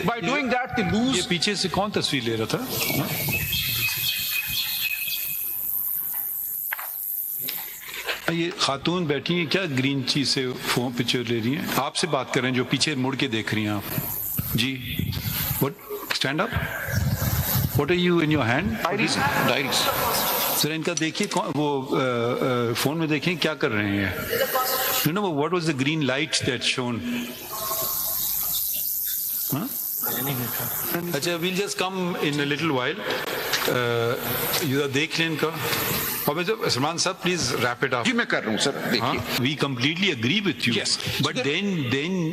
By doing that, they lose. ये पीछे से कौन तस्वीर ले रहा था? ये खातून बैठी हैं क्या ग्रीन चीज से फोन पिक्चर ले रही हैं? आपसे बात कर रहे हैं जो पीछे मुड़ के देख रही हैं आप जी. What stand up? What are you in your hand? Diaries. Sir इनका देखिए वो फोन में देखिए क्या कर रहे हैं. You know what was the green light that shown? अच्छा we'll just come in a little while. ये देख लें इनका. और सलमान साहब प्लीज रैप इट अप. जी मैं कर रहा हूँ सर. देखिए. We completely agree with you. Yes. But then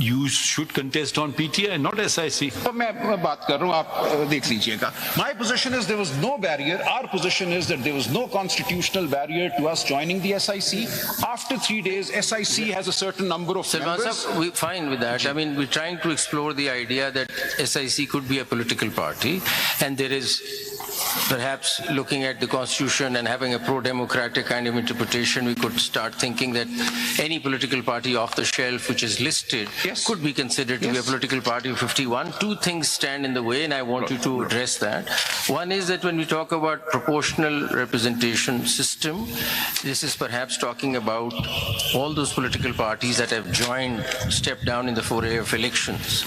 you should contest on PTI, not SIC. तो मैं बात कर रहा हूँ, आप देख लीजिएगा. My position is there was no barrier. Our position is that there was no constitutional barrier to us joining the SIC. After 3 days, SIC has a certain number of Salman members. Sahab, we're fine with that. I mean, we're trying to explore the idea that SIC could be a political party, and there is perhaps looking at the constitution and having a pro-democratic kind of interpretation, we could start thinking that any political party off the shelf which is listed could be considered to be a political party of 51. Two things stand in the way, and I want you to address that. One is that when we talk about proportional representation system, this is perhaps talking about all those political parties that have joined, stepped down in the foray of elections.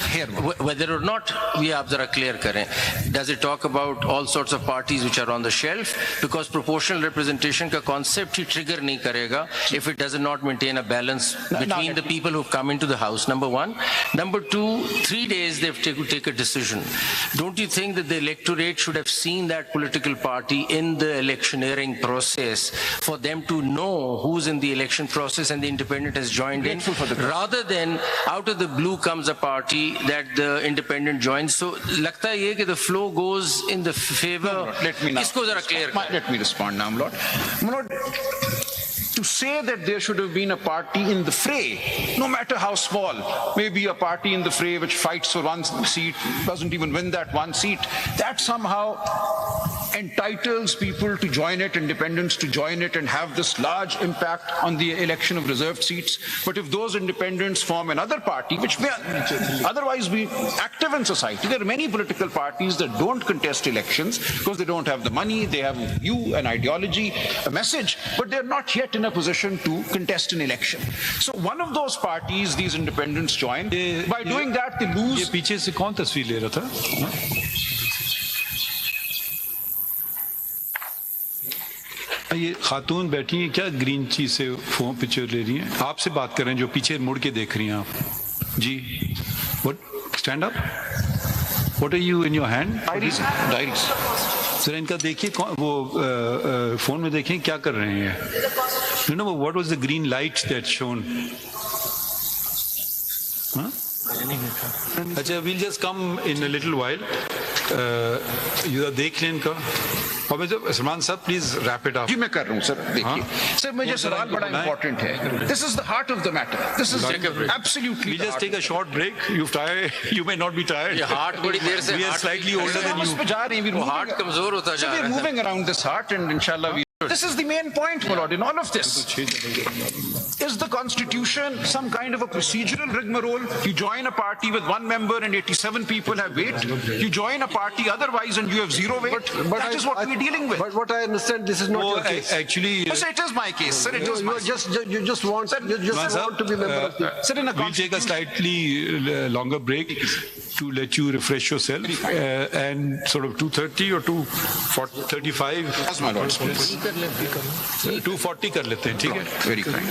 Whether or not we have zara clear kare. Does it talk about all sorts of parties which are on the shelf? Because proportional representation ka concept hi trigger nahi karega if it does not maintain a balance between the people who've come into the house, number one. Number two, 3 days they've to take a decision. Don't you think that the electorate should have seen that political party in the electioneering process for them to know who's in the election process and the independent has joined in, rather than out of the blue comes a party that the independent joins? So lagta hai ki the flow goes in the favor. Let me now. Isko zara clear kar. Let me respond now, Lord. To say that there should have been a party in the fray, no matter how small, maybe a party in the fray which fights for one seat, doesn't even win that one seat, that somehow entitles people to join it, independents to join it, and have this large impact on the election of reserved seats. But if those independents form another party, which may otherwise be active in society, there are many political parties that don't contest elections because they don't have the money, they have a view, an ideology, a message, but they're not yet in a position to contest an election. So one of those parties, these independents join. By doing that, they lose. ये पीछे से कौन तस्वीर ले रहा था? ये खातून बैठी हैं क्या ग्रीन चीज से फोन पिक्चर ले रही हैं? आपसे बात कर रहे हैं जो पीछे मुड़ के देख रही हैं आप जी. What stand up? What are you in your hand? Diaries. Sir इनका देखिए वो फोन में देखिए क्या कर रहे हैं. You know what was the green light that shown? अच्छा we'll just come in a little while. ये देख लें इनका. और सलमान साहब प्लीज रैप इट अप. जी मैं कर रहा हूँ सर. देखिए सर, मुझे सवाल बड़ा इंपॉर्टेंट है. This is the heart of the matter. This is absolutely. We just take a short break. You may not be tired. ये heart बड़ी देर से We are slightly older than you. जा रहे हैं. वो heart कमजोर होता जा रहा है. We're moving around this heart, and inshallah we. This is the main point, my lord, in all of this. Is the constitution some kind of a procedural rigmarole? You join a party with 1 member and 87 people have weight. You join a party otherwise and you have 0 weight. That is what we're dealing with. But what I understand, this is not your case. Actually, Yes, it is my case, sir. It is my case. You just want to be member of the. Sir, in a we'll take a slightly longer break to let you refresh yourself, and sort of 2:30 or 2:35. As my lord. 2:40 कर लेते हैं, ठीक है? Very kind.